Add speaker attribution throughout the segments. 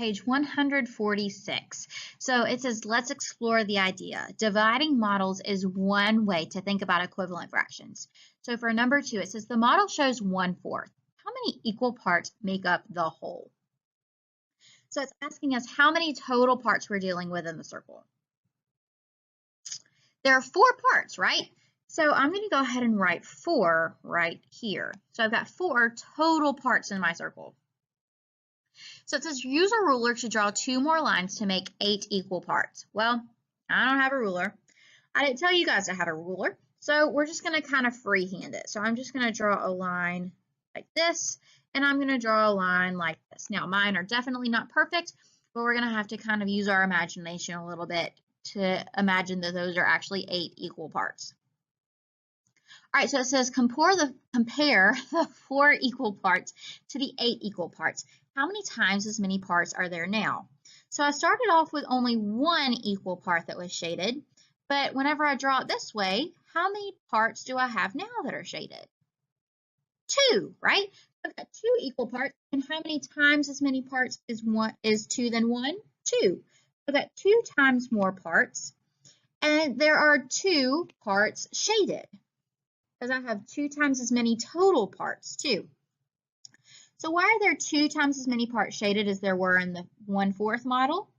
Speaker 1: page 146. So it says, let's explore the idea. Dividing models is one way to think about equivalent fractions. So for number 2, it says the model shows 1/4. How many equal parts make up the whole? So it's asking us how many total parts we're dealing with in the circle. There are 4 parts, right? So I'm going to go ahead and write 4 right here. So I've got 4 total parts in my circle. So it says use a ruler to draw 2 more lines to make 8 equal parts. Well, I don't have a ruler. I didn't tell you guys I had a ruler. So we're just going to kind of freehand it. So I'm just going to draw a line like this, and I'm going to draw a line like this. Now mine are definitely not perfect, but we're going to have to kind of use our imagination a little bit to imagine that those are actually 8 equal parts. All right, so it says compare the 4 equal parts to the 8 equal parts. How many times as many parts are there now? So I started off with only 1 equal part that was shaded, but whenever I draw it this way, how many parts do I have now that are shaded? 2, right? I've got 2 equal parts, and how many times as many parts is 2 than 1? 2. I've got 2 times more parts, and there are 2 parts shaded, because I have 2 times as many total parts too. So why are there 2 times as many parts shaded as there were in the 1/4 model?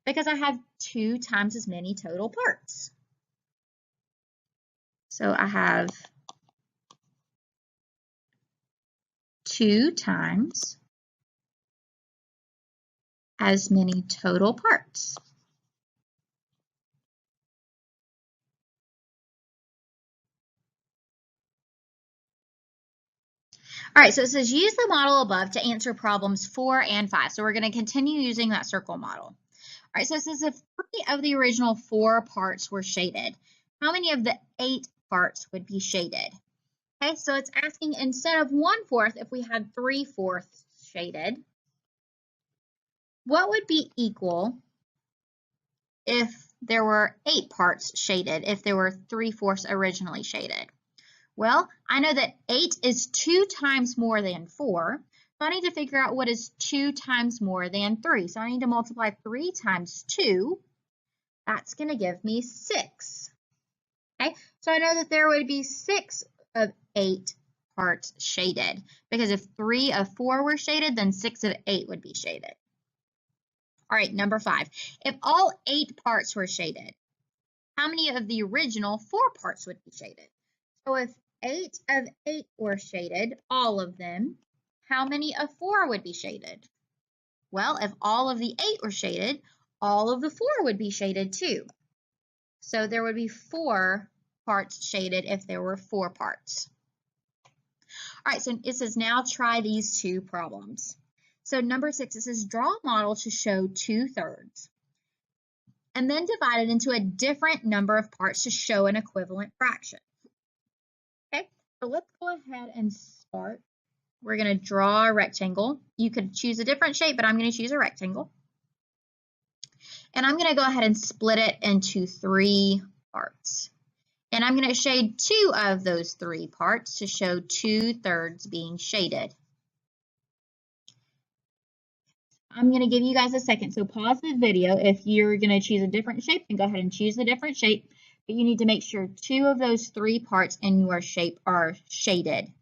Speaker 1: Because I have 2 times as many total parts. So I have 2 times as many total parts. All right, so it says use the model above to answer problems 4 and 5. So we're going to continue using that circle model. All right, so it says if 3 of the original 4 parts were shaded, how many of the 8 parts would be shaded? Okay, so it's asking instead of 1/4, if we had 3/4 shaded, what would be equal if there were 8 parts shaded, if there were 3/4 originally shaded? Well, I know that 8 is 2 times more than 4, so I need to figure out what is 2 times more than 3. So I need to multiply 3 times 2. That's going to give me 6. Okay, so I know that there would be 6 of 8 parts shaded, because if 3 of 4 were shaded, then 6 of 8 would be shaded. All right, number 5. If all 8 parts were shaded, how many of the original 4 parts would be shaded? So if 8 of 8 were shaded, all of them, how many of 4 would be shaded? Well, if all of the 8 were shaded, all of the 4 would be shaded too. So there would be 4 parts shaded if there were 4 parts. All right, so it says now try these 2 problems. So number 6, it says draw a model to show 2/3 and then divide it into a different number of parts to show an equivalent fraction. Okay, so let's go ahead and start. We're going to draw a rectangle. You could choose a different shape, but I'm going to choose a rectangle. And I'm going to go ahead and split it into 3 parts. And I'm going to shade 2 of those 3 parts to show 2/3 being shaded. I'm going to give you guys a second, so pause the video. If you're going to choose a different shape, then go ahead and choose a different shape. But you need to make sure 2 of those 3 parts in your shape are shaded.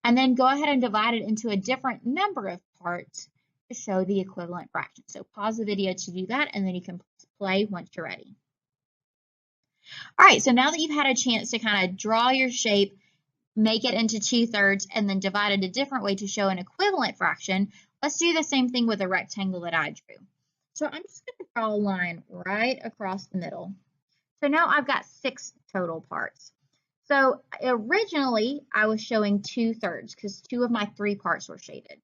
Speaker 1: And then go ahead and divide it into a different number of parts to show the equivalent fraction. So pause the video to do that, and then you can play once you're ready. All right, so now that you've had a chance to kind of draw your shape, make it into 2/3, and then divide it a different way to show an equivalent fraction, let's do the same thing with a rectangle that I drew. So I'm just going to draw a line right across the middle. So now I've got 6 total parts. So originally I was showing 2/3 because 2 of my 3 parts were shaded.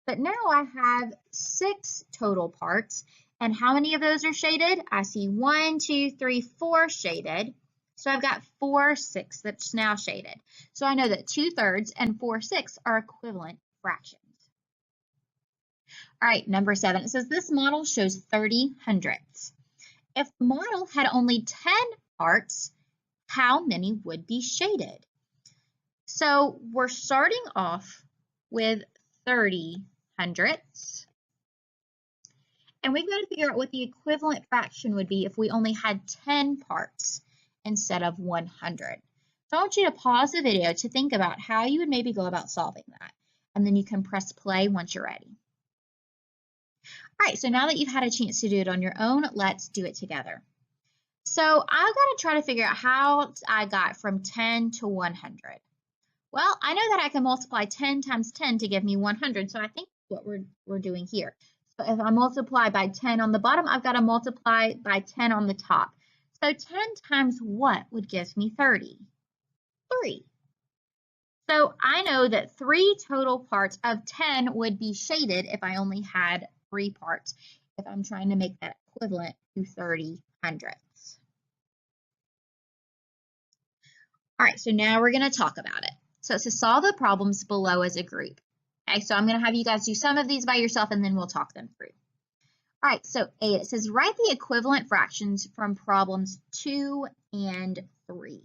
Speaker 1: But now I have 6 total parts. And how many of those are shaded? I see 1, 2, 3, 4 shaded. So I've got 4/6 that's now shaded. So I know that 2/3 and 4/6 are equivalent fractions. All right, number 7, it says this model shows 30 hundredths. If the model had only 10 parts, how many would be shaded? So we're starting off with 30 hundredths. And we've got to figure out what the equivalent fraction would be if we only had 10 parts instead of 100. So I want you to pause the video to think about how you would maybe go about solving that. And then you can press play once you're ready. All right, so now that you've had a chance to do it on your own, let's do it together. So I've got to try to figure out how I got from 10 to 100. Well, I know that I can multiply 10 times 10 to give me 100, so I think that's what we're doing here. So if I multiply by 10 on the bottom, I've got to multiply by 10 on the top. So 10 times what would give me 30? 3. So I know that 3 total parts of 10 would be shaded if I only had 3 parts, if I'm trying to make that equivalent to 30 hundredths. All right, so now we're going to talk about it. So it's to solve the problems below as a group. Okay, so I'm going to have you guys do some of these by yourself and then we'll talk them through. All right, so 8, it says write the equivalent fractions from problems 2 and 3.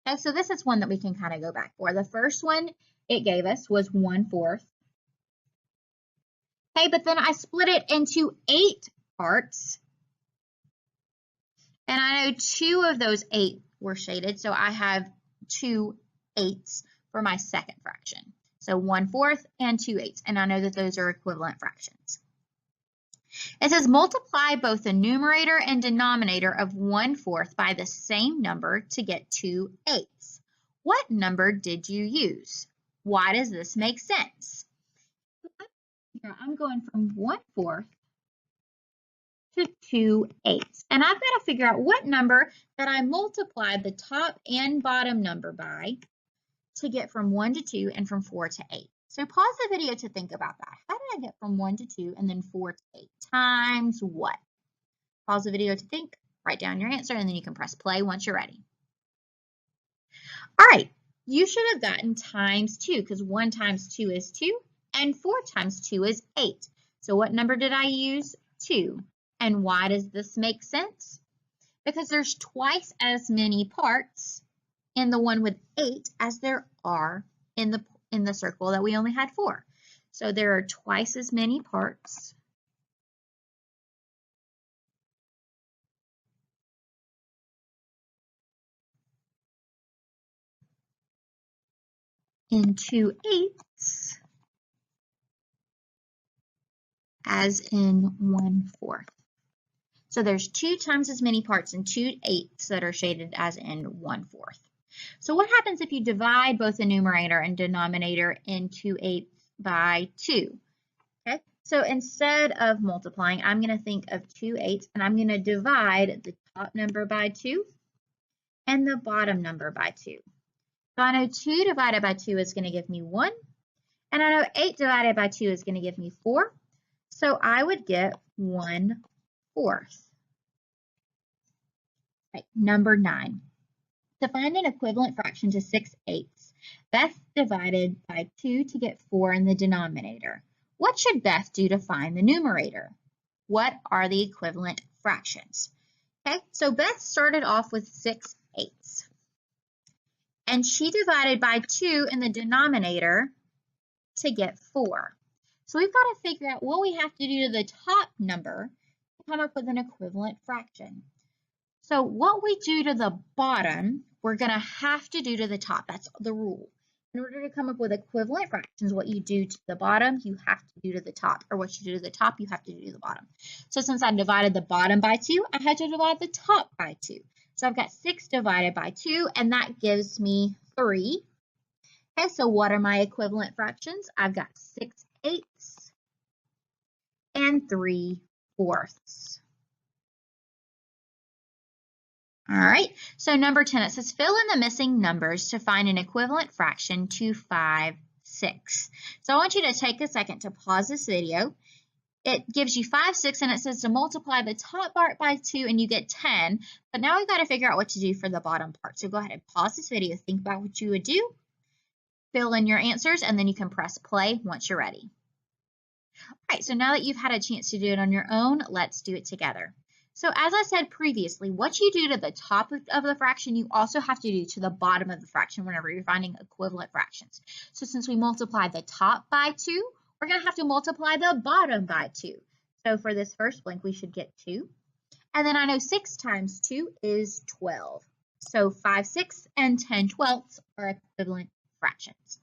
Speaker 1: Okay, so this is one that we can kind of go back for. The first one it gave us was 1/4. Okay, but then I split it into 8 parts. And I know 2 of those 8 were shaded, so I have 2 8s for my second fraction. So 1/4 and 2 8s, and I know that those are equivalent fractions. It says multiply both the numerator and denominator of 1/4 by the same number to get 2 8s. What number did you use? Why does this make sense? I'm going from 1/4 to 2 8s, and I've got to figure out what number that I multiplied the top and bottom number by to get from 1 to 2 and from 4 to 8. So pause the video to think about that. How did I get from 1 to 2 and then 4 to 8 times what? Pause the video to think, write down your answer, and then you can press play once you're ready. All right, you should have gotten times 2 because 1 times 2 is 2 and 4 times 2 is 8. So what number did I use? 2. And why does this make sense? Because there's twice as many parts in the one with 8 as there are in the circle that we only had 4. So there are twice as many parts in 2 8s as in 1/4. So there's 2 times as many parts in 2 8s that are shaded as in 1/4. So what happens if you divide both the numerator and denominator in 2 8s by 2? Okay, so instead of multiplying, I'm going to think of 2 8s and I'm going to divide the top number by 2 and the bottom number by 2. So I know 2 divided by 2 is going to give me 1, and I know 8 divided by 2 is going to give me 4. So I would get 1/4. Right, number 9. To find an equivalent fraction to 6 8s, Beth divided by 2 to get 4 in the denominator. What should Beth do to find the numerator? What are the equivalent fractions? Okay, so Beth started off with 6 8s. And she divided by 2 in the denominator to get 4. So we've got to figure out what we have to do to the top number to come up with an equivalent fraction. So what we do to the bottom, we're going to have to do to the top. That's the rule. In order to come up with equivalent fractions, what you do to the bottom, you have to do to the top. Or what you do to the top, you have to do to the bottom. So since I divided the bottom by 2, I had to divide the top by 2. So I've got 6 divided by 2, and that gives me 3. Okay, so what are my equivalent fractions? I've got 6 8s and 3/4. All right, so number 10, it says fill in the missing numbers to find an equivalent fraction to 5 6. So I want you to take a second to pause this video. It gives you 5 6, and it says to multiply the top part by 2, and you get 10. But now we've got to figure out what to do for the bottom part. So go ahead and pause this video, think about what you would do, fill in your answers, and then you can press play once you're ready. All right, so now that you've had a chance to do it on your own, let's do it together. So as I said previously, what you do to the top of the fraction, you also have to do to the bottom of the fraction whenever you're finding equivalent fractions. So since we multiply the top by 2, we're going to have to multiply the bottom by 2. So for this first blank, we should get 2. And then I know 6 times 2 is 12. So 5/6 and 10/12 are equivalent fractions.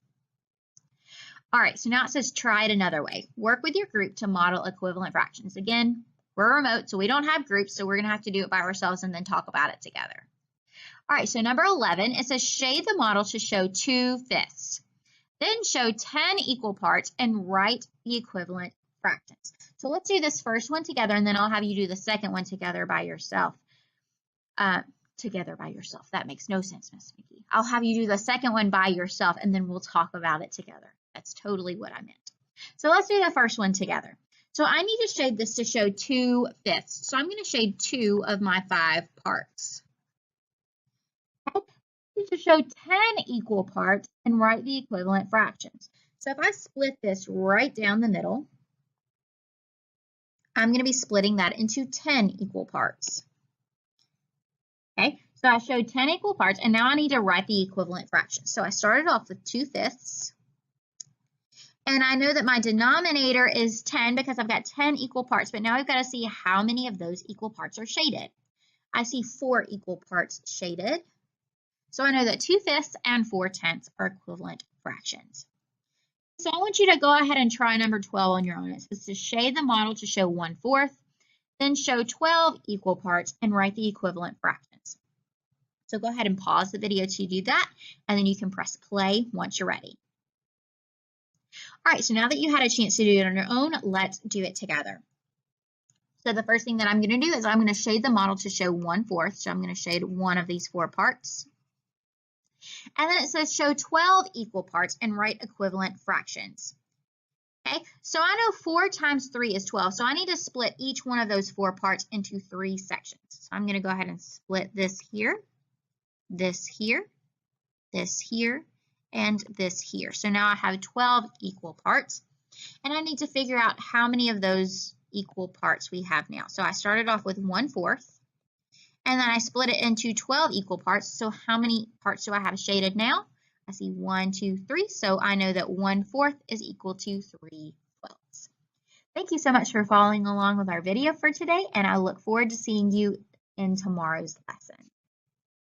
Speaker 1: All right, so now it says try it another way. Work with your group to model equivalent fractions. Again, we're remote, so we don't have groups, so we're going to have to do it by ourselves and then talk about it together. All right, so number 11, it says shade the model to show 2/5. Then show 10 equal parts and write the equivalent fractions. So let's do this first one together, and then I'll have you do the second one together by yourself. That makes no sense, Miss Mickey. I'll have you do the second one by yourself, and then we'll talk about it together. That's totally what I meant. So let's do the first one together. So I need to shade this to show 2/5. So I'm going to shade 2 of my 5 parts. Okay. To show 10 equal parts and write the equivalent fractions. So if I split this right down the middle, I'm going to be splitting that into 10 equal parts. Okay, so I showed 10 equal parts, and now I need to write the equivalent fractions. So I started off with 2/5, and I know that my denominator is 10 because I've got 10 equal parts, but now I've got to see how many of those equal parts are shaded. I see 4 equal parts shaded, so I know that 2/5 and 4/10 are equivalent fractions. So I want you to go ahead and try number 12 on your own. It says to shade the model to show 1/4, then show 12 equal parts and write the equivalent fractions. So go ahead and pause the video to do that, and then you can press play once you're ready. All right, so now that you had a chance to do it on your own, let's do it together. So the first thing that I'm going to do is I'm going to shade the model to show 1/4. So I'm going to shade one of these 4 parts. And then it says show 12 equal parts and write equivalent fractions. Okay, so I know 4 times 3 is 12, so I need to split each one of those 4 parts into 3 sections. So I'm going to go ahead and split this here, this here, this here, and this here. So now I have 12 equal parts, and I need to figure out how many of those equal parts we have now. So I started off with 1/4, and then I split it into 12 equal parts. So how many parts do I have shaded now? I see 1, 2, 3, so I know that 1/4 is equal to 3/12. Thank you so much for following along with our video for today, and I look forward to seeing you in tomorrow's lesson.